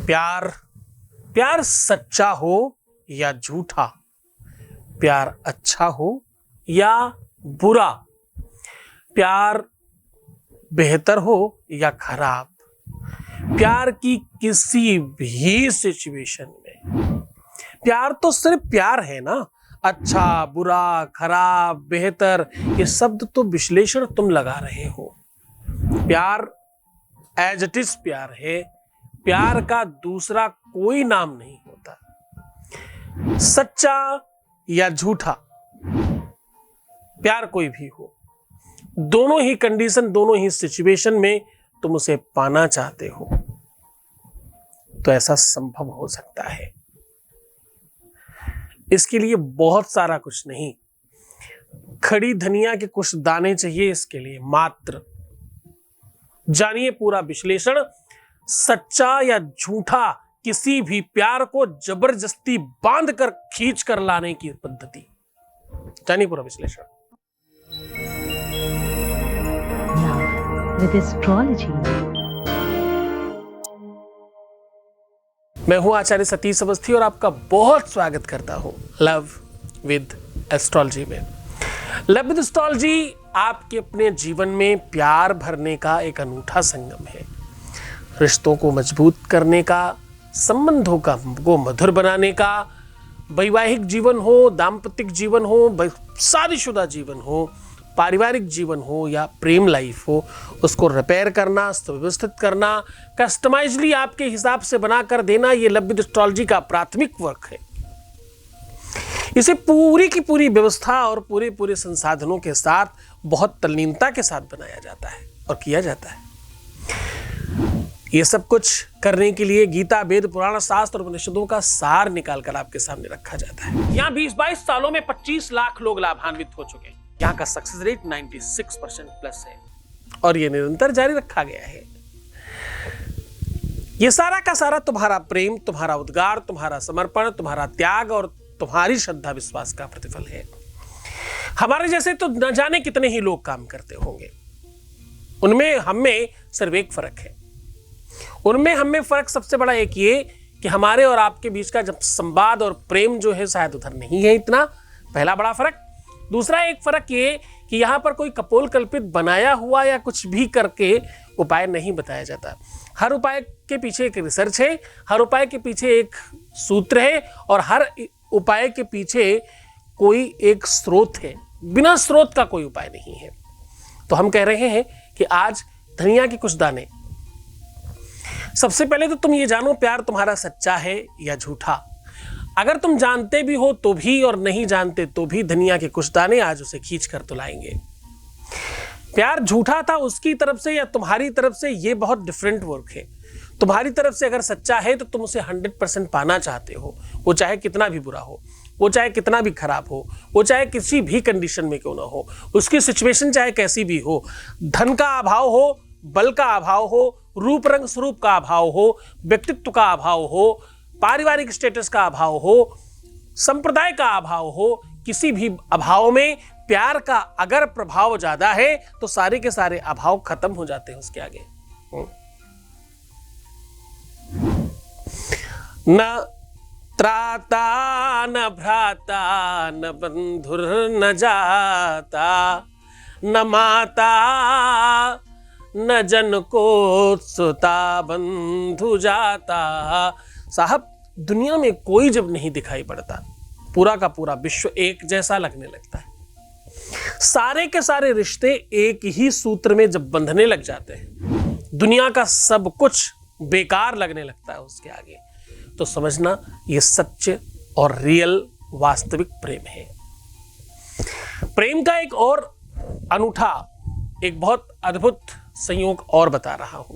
प्यार प्यार सच्चा हो या झूठा, प्यार अच्छा हो या बुरा, प्यार बेहतर हो या खराब, प्यार की किसी भी सिचुएशन में प्यार तो सिर्फ प्यार है ना। अच्छा बुरा खराब बेहतर ये शब्द तो विश्लेषण तुम लगा रहे हो। प्यार एज इट इज प्यार है। प्यार का दूसरा कोई नाम नहीं होता। सच्चा या झूठा प्यार कोई भी हो, दोनों ही कंडीशन दोनों ही सिचुएशन में तुम उसे पाना चाहते हो तो ऐसा संभव हो सकता है। इसके लिए बहुत सारा कुछ नहीं, खड़ी धनिया के कुछ दाने चाहिए इसके लिए मात्र। जानिए पूरा विश्लेषण, सच्चा या झूठा किसी भी प्यार को जबरदस्ती बांध कर खींच कर लाने की पद्धति। जानिए पूरा विश्लेषण। With astrology. मैं हूं आचार्य सतीश अवस्थी और आपका बहुत स्वागत करता हूं लव विद एस्ट्रोलॉजी में। लव विद एस्ट्रोलॉजी आपके अपने जीवन में प्यार भरने का एक अनूठा संगम है। रिश्तों को मजबूत करने का, संबंधों को मधुर बनाने का, वैवाहिक जीवन हो, दाम्पत्य जीवन हो, शादीशुदा जीवन हो, पारिवारिक जीवन हो या प्रेम लाइफ हो, उसको रिपेयर करना, सुव्यवस्थित करना, कस्टमाइजली आपके हिसाब से बनाकर देना, ये लव विद एस्ट्रोलॉजी का प्राथमिक वर्क है। इसे पूरी की पूरी व्यवस्था और पूरे संसाधनों के साथ बहुत तल्लीनता के साथ बनाया जाता है और किया जाता है। ये सब कुछ करने के लिए गीता, वेद, पुराण, शास्त्र और उपनिषदों का सार निकालकर आपके सामने रखा जाता है। यहाँ 20-22 सालों में 25 लाख लोग लाभान्वित हो चुके हैं। यहाँ का सक्सेस रेट 96% प्लस है और ये निरंतर जारी रखा गया है। ये सारा का सारा तुम्हारा प्रेम, तुम्हारा उद्गार, तुम्हारा समर्पण, तुम्हारा त्याग और तुम्हारी श्रद्धा विश्वास का प्रतिफल है। हमारे जैसे तो न जाने कितने ही लोग काम करते होंगे, उनमें हमें सिर्फ एक फर्क है। उनमें हमें फर्क सबसे बड़ा एक ये कि हमारे और आपके बीच का जब संवाद और प्रेम जो है शायद उधर नहीं है इतना, पहला बड़ा फर्क। दूसरा एक फर्क ये कि यहां पर कोई कपोल कल्पित बनाया हुआ या कुछ भी करके उपाय नहीं बताया जाता। हर उपाय के पीछे एक रिसर्च है, हर उपाय के पीछे एक सूत्र है और हर उपाय के पीछे कोई एक स्रोत है। बिना स्रोत का कोई उपाय नहीं है। तो हम कह रहे हैं कि आज धनिया के कुछ दाने। सबसे पहले तो तुम ये जानो प्यार तुम्हारा सच्चा है या झूठा। अगर तुम जानते भी हो तो भी और नहीं जानते तो भी धनिया के कुछ दाने आज उसे खींच कर तो लाएंगे। प्यार झूठा था उसकी तरफ से या तुम्हारी तरफ से, ये बहुत डिफरेंट वर्क है। तुम्हारी तरफ से अगर सच्चा है तो तुम उसे 100% पाना चाहते हो, वो चाहे कितना भी बुरा हो, वो चाहे कितना भी खराब हो, वो चाहे किसी भी कंडीशन में क्यों ना हो, उसकी सिचुएशन चाहे कैसी भी हो, धन का अभाव हो, बल का अभाव हो, रूप रंग स्वरूप का अभाव हो, व्यक्तित्व का अभाव हो, पारिवारिक स्टेटस का अभाव हो, संप्रदाय का अभाव हो, किसी भी अभाव में प्यार का अगर प्रभाव ज्यादा है तो सारे के सारे अभाव खत्म हो जाते हैं उसके आगे। न त्राता न भ्राता न बंधुर न जाता, न माता न जन को सुता बंधु जाता। साहब दुनिया में कोई जब नहीं दिखाई पड़ता, पूरा का पूरा विश्व एक जैसा लगने लगता है। सारे के सारे रिश्ते एक ही सूत्र में जब बंधने लग जाते हैं, दुनिया का सब कुछ बेकार लगने लगता है उसके आगे, तो समझना ये सच्चे और रियल वास्तविक प्रेम है। प्रेम का एक और अनूठा, एक बहुत अद्भुत संयोग और बता रहा हूं।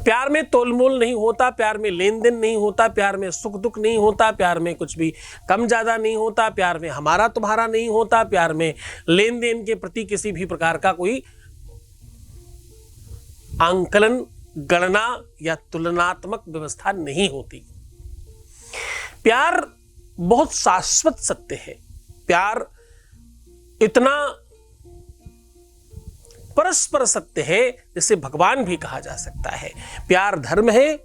प्यार में तोलमोल नहीं होता, प्यार में लेन देन नहीं होता, प्यार में सुख दुख नहीं होता, प्यार में कुछ भी कम ज्यादा नहीं होता, प्यार में हमारा तुम्हारा नहीं होता, प्यार में लेन देन के प्रति किसी भी प्रकार का कोई आंकलन, गणना या तुलनात्मक व्यवस्था नहीं होती। प्यार बहुत शाश्वत सत्य है। प्यार इतना परस्पर सत्य है, जिसे भगवान भी कहा जा सकता है। प्यार धर्म है।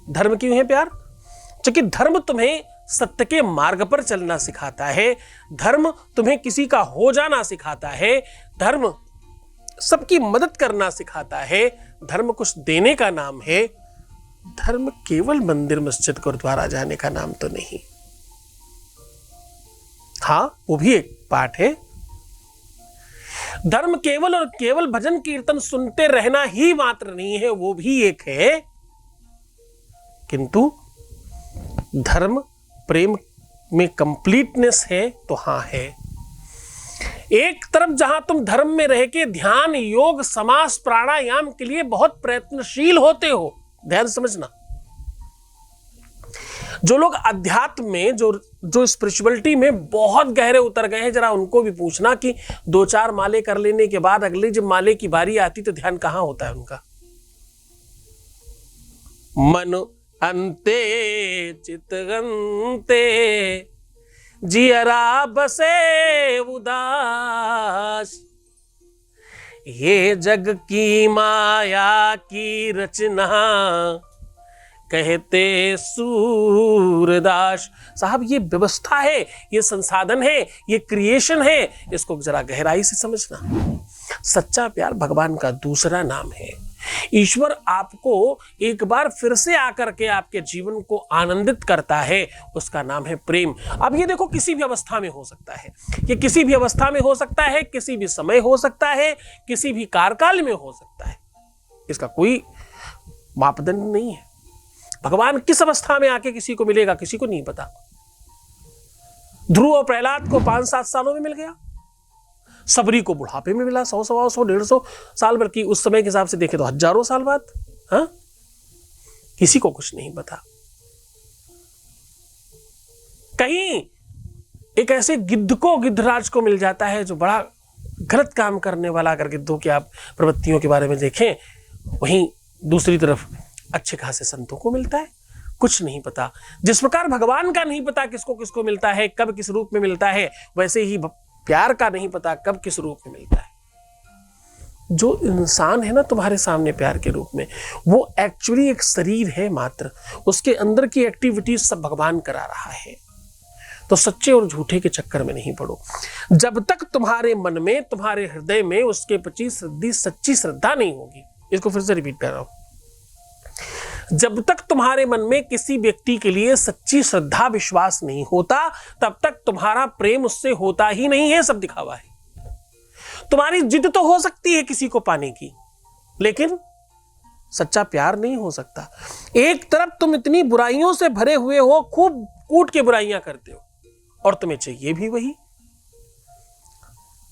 धर्म क्यों है प्यार? क्योंकि धर्म तुम्हें सत्य के मार्ग पर चलना सिखाता है, धर्म तुम्हें किसी का हो जाना सिखाता है, धर्म सबकी मदद करना सिखाता है, धर्म कुछ देने का नाम है। धर्म केवल मंदिर मस्जिद गुरुद्वारा जाने का नाम तो नहीं। हाँ, वो भी एक पार्ट है। धर्म केवल और केवल भजन कीर्तन सुनते रहना ही मात्र नहीं है, वो भी एक है। किंतु धर्म प्रेम में कंप्लीटनेस है तो हां है। एक तरफ जहां तुम धर्म में रह के ध्यान, योग, समास, प्राणायाम के लिए बहुत प्रयत्नशील होते हो, ध्यान समझना। जो लोग अध्यात्म में, जो स्पिरिचुअलिटी में बहुत गहरे उतर गए हैं, जरा उनको भी पूछना कि 2-4 माले कर लेने के बाद अगली जब माले की बारी आती तो ध्यान कहां होता है उनका? मन अंते चितगंते जियरा बसे उदास, ये जग की माया की रचना कहते सूरदास। साहब, ये व्यवस्था है, ये संसाधन है, ये क्रिएशन है, इसको जरा गहराई से समझना। सच्चा प्यार भगवान का दूसरा नाम है। ईश्वर आपको एक बार फिर से आकर के आपके जीवन को आनंदित करता है, उसका नाम है प्रेम। अब ये देखो, किसी भी अवस्था में हो सकता है, ये किसी भी अवस्था में हो सकता है, किसी भी समय हो सकता है, किसी भी कार्यकाल में हो सकता है, इसका कोई मापदंड नहीं है। भगवान किस अवस्था में आके किसी को मिलेगा, किसी को नहीं पता। ध्रुव और प्रहलाद को 5-7 सालों में मिल गया, सबरी को बुढ़ापे में मिला, 100, 125, 150 साल, बल्कि उस समय के हिसाब से देखें तो हजारों साल बाद। हाँ, किसी को कुछ नहीं पता। कहीं एक ऐसे गिद्ध को, गिद्धराज को मिल जाता है जो बड़ा गलत काम करने वाला, अगर गिद्धों की आप प्रवृत्तियों के बारे में देखें, वहीं दूसरी तरफ अच्छे खासे संतों को मिलता है। कुछ नहीं पता। जिस प्रकार भगवान का नहीं पता किसको किसको मिलता है, कब किस रूप में मिलता है, वैसे ही प्यार का नहीं पता कब किस रूप में मिलता है। जो इंसान है ना तुम्हारे सामने प्यार के रूप में, वो एक्चुअली एक शरीर है मात्र, उसके अंदर की एक्टिविटीज सब भगवान करा रहा है। तो सच्चे और झूठे के चक्कर में नहीं पड़ो। जब तक तुम्हारे मन में, तुम्हारे हृदय में उसके प्रति सच्ची श्रद्धा नहीं होगी, इसको फिर से रिपीट कर रहा हूं, जब तक तुम्हारे मन में किसी व्यक्ति के लिए सच्ची श्रद्धा, विश्वास नहीं होता, तब तक तुम्हारा प्रेम उससे होता ही नहीं है, सब दिखावा है। तुम्हारी जिद तो हो सकती है किसी को पाने की, लेकिन सच्चा प्यार नहीं हो सकता। एक तरफ तुम इतनी बुराइयों से भरे हुए हो, खूब कूट के बुराइयां करते हो, और तुम्हें चाहिए भी वही।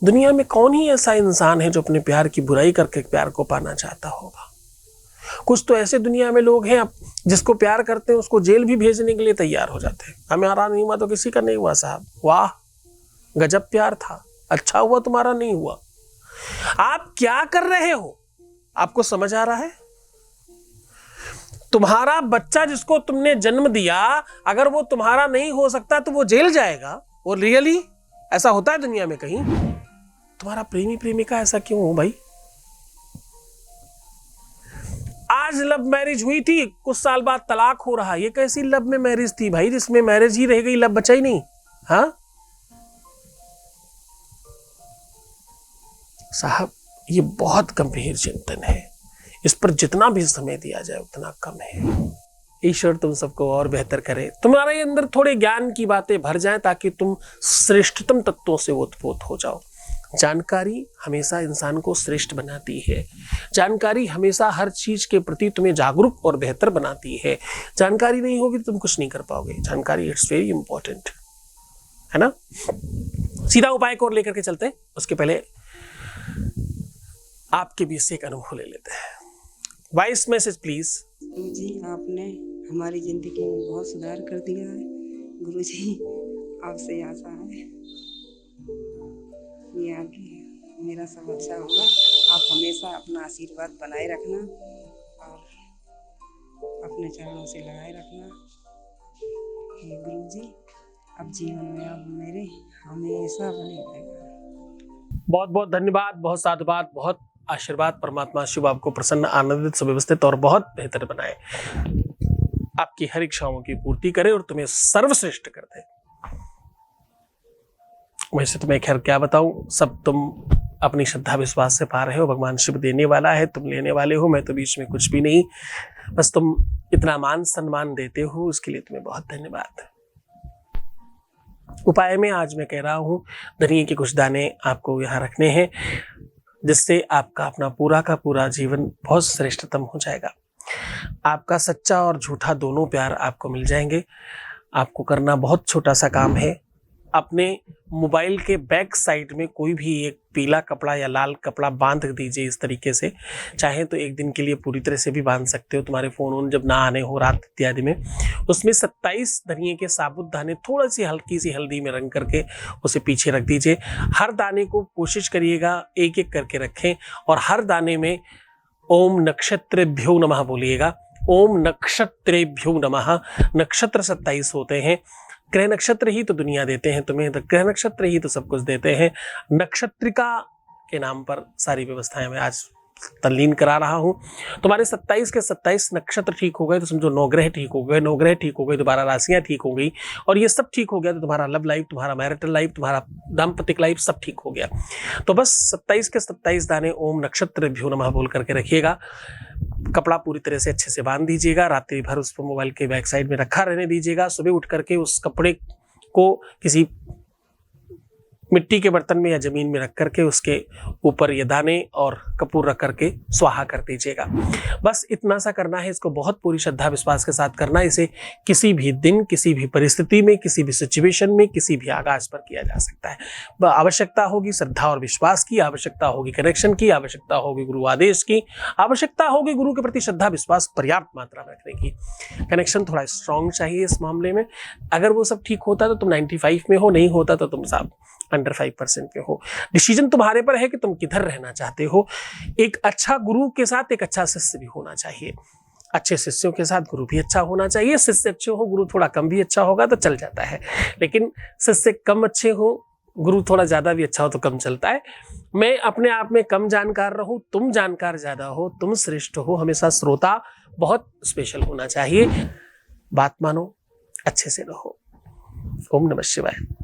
दुनिया में कौन ही ऐसा इंसान है जो अपने प्यार की बुराई करके प्यार को पाना चाहता होगा? कुछ तो ऐसे दुनिया में लोग हैं, जिसको प्यार करते हैं उसको जेल भी भेजने के लिए तैयार हो जाते हैं। हमारा नहीं हुआ तो किसी का नहीं हुआ साहब, वाह गजब प्यार था, अच्छा हुआ तुम्हारा नहीं हुआ। आप क्या कर रहे हो, आपको समझ आ रहा है? तुम्हारा बच्चा जिसको तुमने जन्म दिया, अगर वो तुम्हारा नहीं हो सकता तो वो जेल जाएगा। वो रियली ऐसा होता है दुनिया में कहीं? तुम्हारा प्रेमी प्रेमिका ऐसा क्यों हो भाई? आज लव मैरिज हुई थी, कुछ साल बाद तलाक हो रहा, ये कैसी लव में मैरिज थी भाई, जिसमें मैरिज ही रह गई, लव बचा ही नहीं। हाँ साहब, ये बहुत गंभीर चिंतन है, इस पर जितना भी समय दिया जाए उतना कम है। ईश्वर तुम सबको और बेहतर करे, तुम्हारे अंदर थोड़े ज्ञान की बातें भर जाएं, ताकि तुम श्रेष्ठतम तत्वों से ओतप्रोत हो जाओ। जानकारी हमेशा इंसान को श्रेष्ठ बनाती है। जानकारी हमेशा हर चीज के प्रति तुम्हें जागरूक और बेहतर बनाती है। जानकारी नहीं होगी तो तुम कुछ नहीं कर पाओगे। जानकारी इट्स वेरी इंपॉर्टेंट, है ना। सीधा उपाय को और लेकर के चलते हैं, उसके पहले आपके बीच से एक अनुभव ले लेते हैं। Voice message please. गुरुजी, आपने हमारी जिंदगी में बहुत सुधार कर दिया है। गुरुजी, आपसे आशा है ये आगे मेरा सब अच्छा होगा। आप हमेशा अपना आशीर्वाद बनाए रखना और अपने चरणों से लगाए रखना। हे गुरुजी, अब जीवन में आप मेरे हमेशा बने रहेगा। बहुत बहुत धन्यवाद, बहुत साधुवाद, बहुत आशीर्वाद। परमात्मा शिव आपको प्रसन्न, आनंदित, सुव्यवस्थित और बहुत बेहतर बनाए, आपकी हर इच्छाओं की पूर्ति करे और तुम्हें सर्वश्रेष्ठ कर दे। वैसे तुम्हें खैर क्या बताऊं, सब तुम अपनी श्रद्धा विश्वास से पा रहे हो। भगवान शिव देने वाला है, तुम लेने वाले हो, मैं तो बीच में कुछ भी नहीं। बस तुम इतना मान सम्मान देते हो, उसके लिए तुम्हें बहुत धन्यवाद। उपाय में आज मैं कह रहा हूं, धनिये के कुछ दाने आपको यहाँ रखने हैं, जिससे आपका अपना पूरा का पूरा जीवन बहुत श्रेष्ठतम हो जाएगा। आपका सच्चा और झूठा दोनों प्यार आपको मिल जाएंगे। आपको करना बहुत छोटा सा काम है, अपने मोबाइल के बैक साइड में कोई भी एक पीला कपड़ा या लाल कपड़ा बांध दीजिए इस तरीके से। चाहे तो एक दिन के लिए पूरी तरह से भी बांध सकते हो, तुम्हारे फोन जब ना आने हो रात इत्यादि में। उसमें 27 धनिये के साबुत दाने थोड़ा सी हल्की सी हल्दी में रंग करके उसे पीछे रख दीजिए। हर दाने को कोशिश करिएगा एक एक करके रखें, और हर दाने में ओम नक्षत्रेभ्यो नमः बोलिएगा। ओम नक्षत्रेभ्यो नमः। नक्षत्र 27 होते हैं, ग्रह नक्षत्र ही तो दुनिया देते हैं तुम्हें, तो ग्रह नक्षत्र ही तो सब कुछ देते हैं। नक्षत्रिका के नाम पर सारी व्यवस्थाएं मैं आज तल्लीन करा रहा हूं। तुम्हारे 27 के 27 नक्षत्र ठीक हो गए तो समझो 9 ग्रह ठीक हो गए, 9 ग्रह ठीक हो गए तो 12 राशियां ठीक हो गई, और ये सब ठीक हो गया तो तुम्हारा लव लाइफ, तुम्हारा मैरिटल लाइफ, तुम्हारा दाम्पतिक लाइफ सब ठीक हो गया। तो बस 27 के 27 दाने ओम नक्षत्रेभ्यो नमः बोल करके रखिएगा। कपड़ा पूरी तरह से अच्छे से बांध दीजिएगा, रात्रि भर उसको मोबाइल के बैक साइड में रखा रहने दीजिएगा। सुबह उठ करके उस कपड़े को किसी मिट्टी के बर्तन में या जमीन में रख करके उसके ऊपर ये दाने और कपूर रख करके स्वाहा कर दीजिएगा। बस इतना सा करना है, इसको बहुत पूरी श्रद्धा विश्वास के साथ करना है। इसे किसी भी दिन, किसी भी परिस्थिति में, किसी भी सिचुएशन में, किसी भी आगाज पर किया जा सकता है। आवश्यकता होगी श्रद्धा और विश्वास की, आवश्यकता होगी कनेक्शन की, आवश्यकता होगी गुरु आदेश की, आवश्यकता होगी गुरु के प्रति श्रद्धा विश्वास पर्याप्त मात्रा में रखने की। कनेक्शन थोड़ा स्ट्रांग चाहिए इस मामले में। अगर वो सब ठीक होता तो तुम 95 में हो, नहीं होता तो तुम साहब अंडर 5% पे हो। डिसीजन तुम्हारे पर है कि तुम किधर रहना चाहते हो। एक अच्छा गुरु के साथ एक अच्छा शिष्य भी होना चाहिए, अच्छे शिष्यों के साथ गुरु भी अच्छा होना चाहिए। शिष्य अच्छे हो, गुरु थोड़ा कम भी अच्छा होगा तो चल जाता है, लेकिन शिष्य कम अच्छे हो, गुरु थोड़ा ज्यादा भी अच्छा हो तो कम चलता है। मैं अपने आप में कम जानकार रहूं, तुम जानकार ज्यादा हो, तुम श्रेष्ठ हो। हमेशा श्रोता बहुत स्पेशल होना चाहिए। बात मानो, अच्छे से रहो। ओम नमः शिवाय।